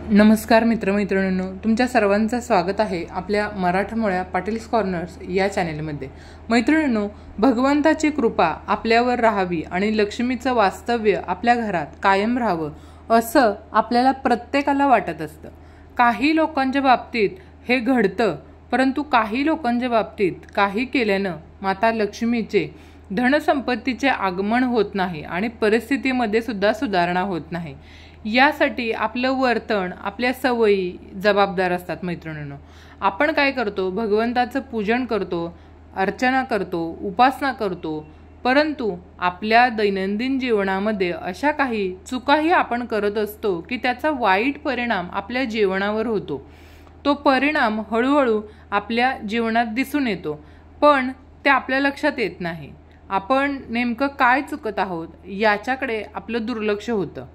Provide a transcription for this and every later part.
नमस्कार मित्रमैत्रिणींनो, तुमच्या सर्वांचं स्वागत आहे आपल्या मराठमोळ्या पाटील्स कॉर्नर्स या चॅनेलमध्ये। मैत्रिणींनो, भगवंताची कृपा आपल्यावर राहावी आणि लक्ष्मीचं वास्तव्य आपल्या घरात कायम राहावं असं आपल्याला प्रत्येकाला वाटत असतं। काही लोकांच्या बाबतीत हे घडतं, परंतु काही लोकांच्या बाबतीत काही केल्यानं माता लक्ष्मीचे धनसंपत्तीचे आगमन होत नाही आणि परिस्थितीमध्ये सुद्धा सुधारणा होत नाही। यासाठी आपलं वर्तन, आपल्या सवयी जबाबदार असतात। मैत्रिणींनो, आपण काय करतो? भगवंताचं पूजन करतो, अर्चना करतो, उपासना करतो, परंतु आपल्या दैनंदिन जीवनामध्ये अशा काही चुकाही आपण करत असतो की त्याचा वाईट परिणाम आपल्या जीवनावर होतो। तो परिणाम हळूहळू आपल्या जीवनात दिसून येतो, पण ते आपल्या लक्षात येत नाही। आपण नेमकं काय चुकत आहोत याच्याकडे आपलं दुर्लक्ष होतं।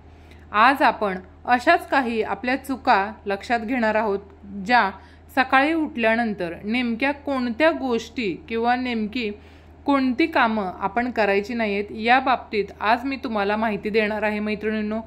आज आपण अशाच काही आपल्या चुका लक्षात घेणार आहोत, ज्या सकाळी उठल्यानंतर नेमक्या कोणत्या गोष्टी किंवा नेमकी कोणती कामं आपण करायची नाहीत या बाबतीत आज मी तुम्हाला माहिती देणार आहे। मैत्रिणींनो,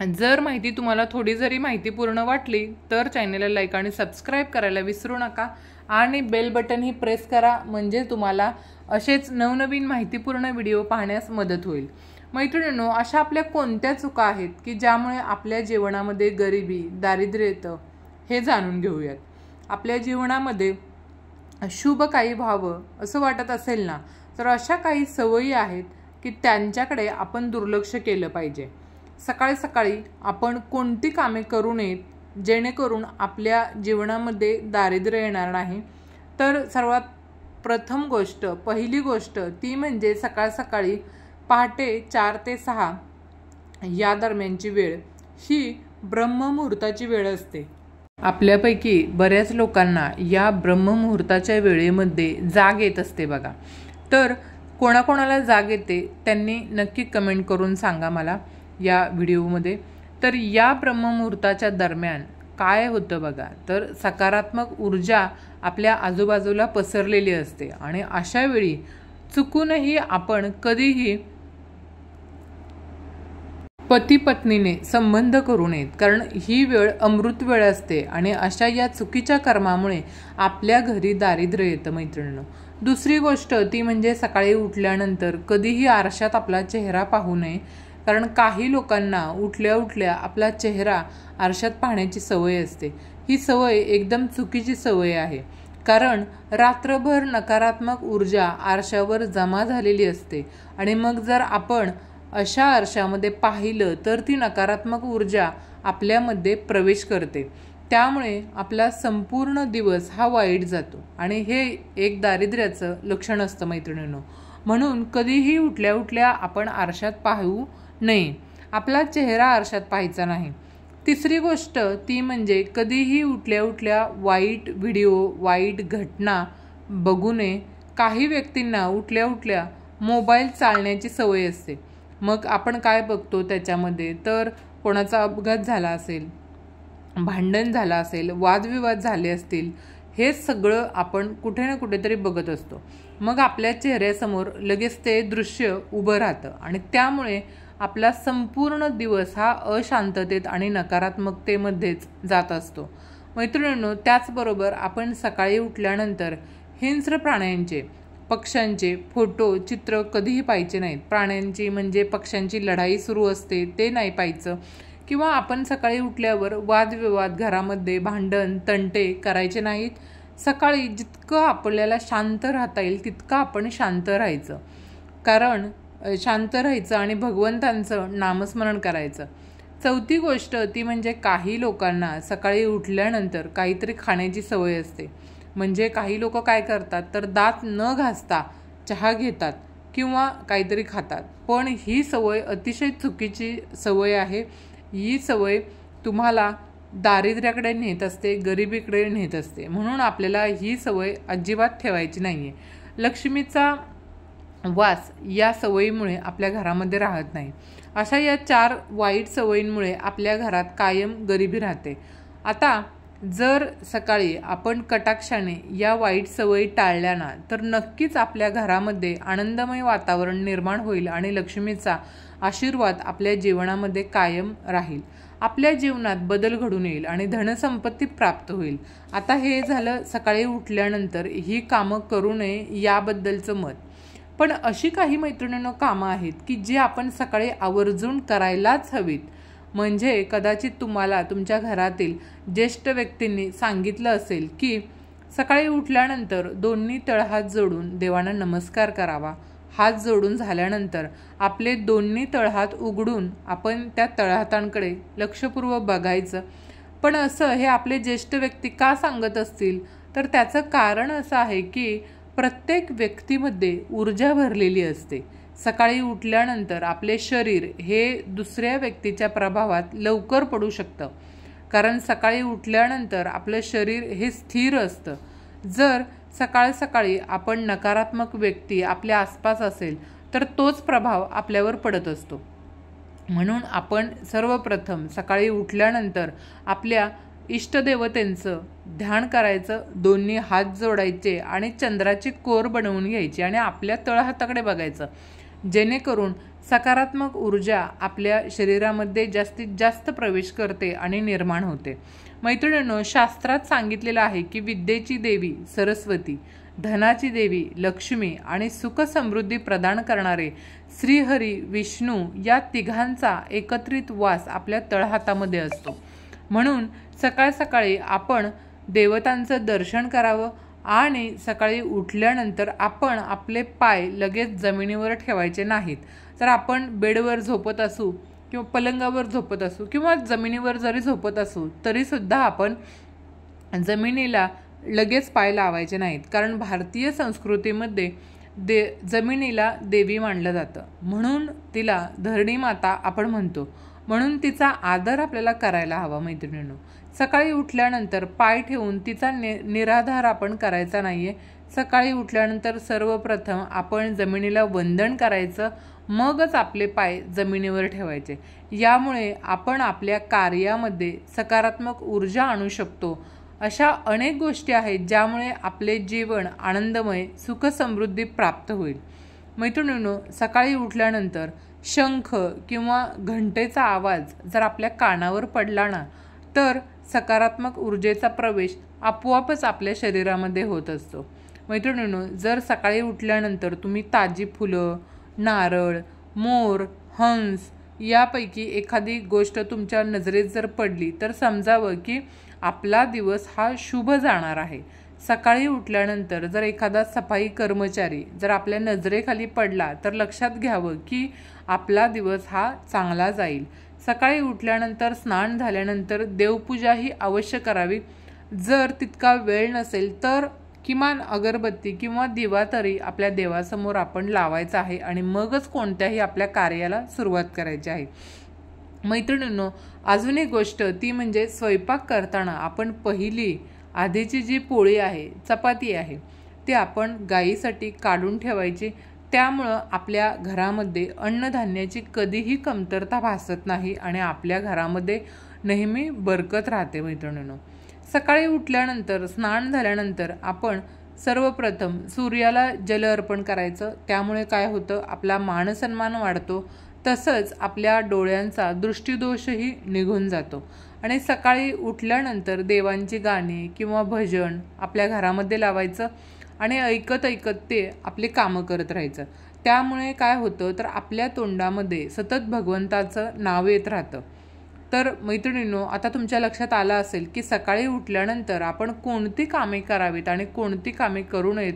जर माहिती तुम्हाला थोडी जरी माहितीपूर्ण वाटली तर चॅनलला लाईक आणि सबस्क्राईब करायला विसरू नका आणि बेल बटन ही प्रेस करा, म्हणजे तुम्हाला असेच नवनवीन माहितीपूर्ण व्हिडिओ पाहण्यास मदत होईल। मैत्रिणींनो, अशा आपल्या कोणत्या चुका आहेत की ज्यामुळे आपल्या जीवनामध्ये गरिबी, दारिद्र्य येतं हे जाणून घेऊयात। आपल्या जीवनामध्ये शुभ काही व्हावं असं वाटत असेल ना, तर अशा काही सवयी आहेत की त्यांच्याकडे आपण दुर्लक्ष केलं पाहिजे। सकाळी सकाळी आपण कोणती कामे करू नयेत जेणेकरून आपल्या जीवनामध्ये दारिद्र्य येणार नाही। तर सर्वात प्रथम गोष्ट, पहिली गोष्ट ती म्हणजे सकाळ सकाळी पहाटे 4 ते 6 या दरम्यानची वेळ ही ब्रह्ममुहूर्ताची वेळ असते। आपल्यापैकी बऱ्याच लोकांना या ब्रह्ममुहूर्ताच्या वेळेमध्ये जाग येत असते बघा। तर कोणाकोणाला जाग येते त्यांनी नक्की कमेंट करून सांगा मला या व्हिडिओमध्ये। तर या ब्रह्ममुहूर्ताच्या दरम्यान काय होतं बघा, तर सकारात्मक ऊर्जा आपल्या आजूबाजूला पसरलेली असते आणि अशा वेळी चुकूनही आपण कधीही पती पत्नीने संबंध करू नयेत, कारण ही वेळ अमृत वेळ असते आणि अशा या चुकीच्या कर्मामुळे आपल्या घरी दारिद्र्य येतं। मैत्रिणींनो, दुसरी गोष्ट ती म्हणजे सकाळी उठल्यानंतर कधीही आरशात आपला चेहरा पाहू नये, कारण काही लोकांना उठल्या उठल्या आपला चेहरा आरशात पाहण्याची सवय असते। ही सवय एकदम चुकीची सवय आहे, कारण रात्रभर नकारात्मक ऊर्जा आरशावर जमा झालेली असते आणि मग जर आपण अशा आरशामध्ये पाहिलं तर ती नकारात्मक ऊर्जा आपल्यामध्ये प्रवेश करते, त्यामुळे आपला संपूर्ण दिवस हा वाईट जातो आणि हे एक दारिद्र्याचं लक्षण असतं। मैत्रिणींनो, म्हणून कधीही उठल्या उठल्या आपण आरशात पाहू नये, आपला चेहरा आरशात पाहायचा नाही। तिसरी गोष्ट ती म्हणजे कधीही उठल्या उठल्या वाईट व्हिडिओ, वाईट घटना बघू नये। काही व्यक्तींना उठल्या उठल्या मोबाईल चालण्याची सवय असते, मग आपण काय बघतो त्याच्यामध्ये, तर कोणाचा अपघात झाला असेल, भांडण झालं असेल, वादविवाद झाले असतील, हे सगळं आपण कुठे ना कुठेतरी बघत असतो। मग आपल्या चेहऱ्यासमोर लगेच ते दृश्य उभं राहतं आणि त्यामुळे आपला संपूर्ण दिवस हा अशांततेत आणि नकारात्मकतेमध्येच जात असतो। मैत्रिणींनो, त्याचबरोबर आपण सकाळी उठल्यानंतर हिंस्र प्राण्यांचे, पक्ष्यांचे फोटो, चित्र कधीही पाहायचे नाहीत। प्राण्यांची म्हणजे पक्ष्यांची लढाई सुरू असते ते नाही पाहायचं, किंवा आपण सकाळी उठल्यावर वादविवाद, घरामध्ये भांडण तंटे करायचे नाहीत। सकाळी जितकं आपल्याला शांत राहता येईल तितकं आपण शांत राहायचं, कारण शांत राहायचं आणि भगवंतांचं नामस्मरण करायचं। चौथी गोष्ट ती म्हणजे काही लोकांना सकाळी उठल्यानंतर काहीतरी खाण्याची सवय असते, म्हणजे काही लोक काय करतात तर दात न घासता चहा घेतात किंवा काहीतरी खातात, पण ही सवय अतिशय चुकीची सवय आहे। ही सवय तुम्हाला दारिद्र्याकडे नेत असते, गरिबीकडे नेत असते, म्हणून आपल्याला ही सवय अजिबात ठेवायची नाही आहे। लक्ष्मीचा वास या सवयीमुळे आपल्या घरामध्ये राहत नाही। अशा या 4 वाईट सवयींमुळे आपल्या घरात कायम गरिबी राहते। आता जर सकाळी आपण कटाक्षाने या वाईट सवयी टाळल्या ना, तर नक्कीच आपल्या घरामध्ये आनंदमय वातावरण निर्माण होईल आणि लक्ष्मीचा आशीर्वाद आपल्या जीवनामध्ये कायम राहील। आपल्या जीवनात बदल घडून येईल आणि धनसंपत्ती प्राप्त होईल. आता हे झालं सकाळी उठल्यानंतर ही कामं करू नये याबद्दलचं मत. पण अशी काही मैत्रिणींनो कामं आहेत की जी आपण सकाळी आवर्जून करायलाच हवीत. म्हणजे कदाचित तुम्हाला तुमच्या घरातील ज्येष्ठ व्यक्तींनी सांगितलं असेल की सकाळी उठल्यानंतर दोन्ही तळहात जोडून देवांना नमस्कार करावा. हात जोडून झाल्यानंतर आपले दोन्ही तळहात उघडून आपण त्या तळहातांकडे लक्षपूर्वक बघायचं. पण असं हे आपले ज्येष्ठ व्यक्ती का सांगत असतील तर त्याचं कारण असं आहे की प्रत्येक व्यक्तीमध्ये ऊर्जा भरलेली असते. सकाळी उठल्यानंतर आपले शरीर हे दुसऱ्या व्यक्तीच्या प्रभावात लवकर पडू शकतं. कारण सकाळी उठल्यानंतर आपलं शरीर हे स्थिर असतं. जर सकाळ सकाळी आपण नकारात्मक व्यक्ती आपल्या आसपास असेल तर तोच प्रभाव आपल्यावर पडत असतो. म्हणून आपण सर्वप्रथम सकाळी उठल्यानंतर आपल्या इष्टदेवतेंचं ध्यान करायचं, दोन्ही हात जोडायचे आणि चंद्राची कोर बनवून घ्यायची आणि आपल्या तळहाताकडे बघायचं. जेणेकरून सकारात्मक ऊर्जा आपल्या शरीरामध्ये जास्तीत जास्त प्रवेश करते आणि निर्माण होते. मैत्रिणींनो, शास्त्रात सांगितलेलं आहे की विद्येची देवी सरस्वती, धनाची देवी लक्ष्मी आणि सुख समृद्धी प्रदान करणारे श्रीहरी विष्णू या तिघांचा एकत्रित वास आपल्या तळहातामध्ये असतो. म्हणून सकाळ सकाळी आपण देवतांचं दर्शन करावं आणि सकाळी उठल्यानंतर आपण आपले पाय लगेच जमिनीवर ठेवायचे नाहीत. तर आपण बेडवर झोपत असू किंवा पलंगावर झोपत असू किंवा जमिनीवर जरी झोपत असू तरीसुद्धा आपण जमिनीला लगेच पाय लावायचे नाहीत. कारण भारतीय संस्कृतीमध्ये जमिनीला देवी मानलं जातं. म्हणून तिला धरणी माता आपण म्हणतो. म्हणून तिचा आदर आपल्याला करायला हवा. मैत्रिणींनो, सकाळी उठल्यानंतर पाय ठेवून तिचा निराधार आपण करायचा नाहीये. सकाळी उठल्यानंतर सर्वप्रथम आपण जमिनीला वंदन करायचं, मगच आपले पाय जमिनीवर ठेवायचे. यामुळे आपण आपल्या कार्यामध्ये सकारात्मक ऊर्जा आणू शकतो. अशा अनेक गोष्टी आहेत ज्यामुळे आपले जीवन आनंदमय सुख समृद्धी प्राप्त होईल. मैत्रिणींनो, सकाळी उठल्यानंतर शंख किंवा घंटेचा आवाज जर आपल्या कानावर पडला ना तर सकारात्मक ऊर्जेचा प्रवेश आपोआपच आपल्या शरीरामध्ये होत असतो. मैत्रिणींनो, जर सकाळी उठल्यानंतर तुम्ही ताजी फुलं, नारळ, मोर, हंस यापैकी एखादी गोष्ट तुमच्या नजरेत जर पडली तर समजावं की आपला दिवस हा शुभ जाणार आहे. सकाळी उठल्यानंतर जर एखादा सफाई कर्मचारी जर आपल्या नजरेखाली पडला तर लक्षात घ्यावं की आपला दिवस हा चांगला जाईल. सकाळी उठल्यानंतर स्नान झाल्यानंतर देवपूजाही अवश्य करावी. जर तितका वेळ नसेल तर किमान अगरबत्ती किंवा दिवा तरी आपल्या देवासमोर आपण लावायचा आहे आणि मगच कोणत्याही आपल्या कार्याला सुरुवात करायची आहे. मैत्रिणींनो, अजून एक गोष्ट ती म्हणजे स्वयंपाक करताना आपण पहिली आधीची जी पोळी आहे, चपाती आहे, ती आपण गाईसाठी काढून ठेवायची. त्यामुळं आपल्या घरामध्ये अन्नधान्याची कधीही कमतरता भासत नाही आणि आपल्या घरामध्ये नेहमी बरकत राहते. मैत्रिणींनो, सकाळी उठल्यानंतर स्नान झाल्यानंतर आपण सर्वप्रथम सूर्याला जल अर्पण करायचं. त्यामुळे काय होतं, आपला मानसन्मान वाढतो. तसंच आपल्या डोळ्यांचा दृष्टिदोषही निघून जातो. आणि सकाळी उठल्यानंतर देवांची गाणी किंवा भजन आपल्या घरामध्ये लावायचं आणि ऐकत ऐकत ते आपली कामं करत राहायचं. त्यामुळे काय होतं तर आपल्या तोंडामध्ये सतत भगवंताचं नाव येत राहतं. तर मैत्रिणींनो, आता तुमच्या लक्षात आलं असेल की सकाळी उठल्यानंतर आपण कोणती कामे करावीत आणि कोणती कामे करू नयेत,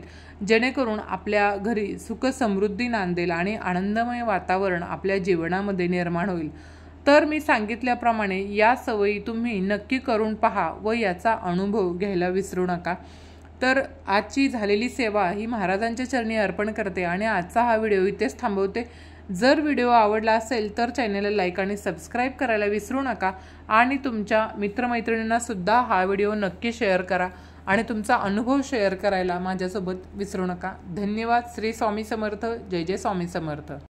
जेणेकरून आपल्या घरी सुख समृद्धी नांदेल आणि आनंदमय वातावरण आपल्या जीवनामध्ये निर्माण होईल. तर मी सांगितल्याप्रमाणे या सवयी तुम्ही नक्की करून पहा व याचा अनुभव घ्यायला विसरू नका. तर आजची झालेली सेवा ही महाराजांच्या चरणी अर्पण करते आणि आजचा हा व्हिडिओ इथेच थांबवते. जर व्हिडिओ आवडला असेल तर चॅनलला लाईक आणि सबस्क्राईब करायला विसरू नका आणि तुमच्या मित्रमैत्रिणींना सुद्धा हा व्हिडिओ नक्की शेअर करा आणि तुमचा अनुभव शेअर करायला माझ्यासोबत विसरू नका. धन्यवाद. श्री स्वामी समर्थ. जय जय स्वामी समर्थ.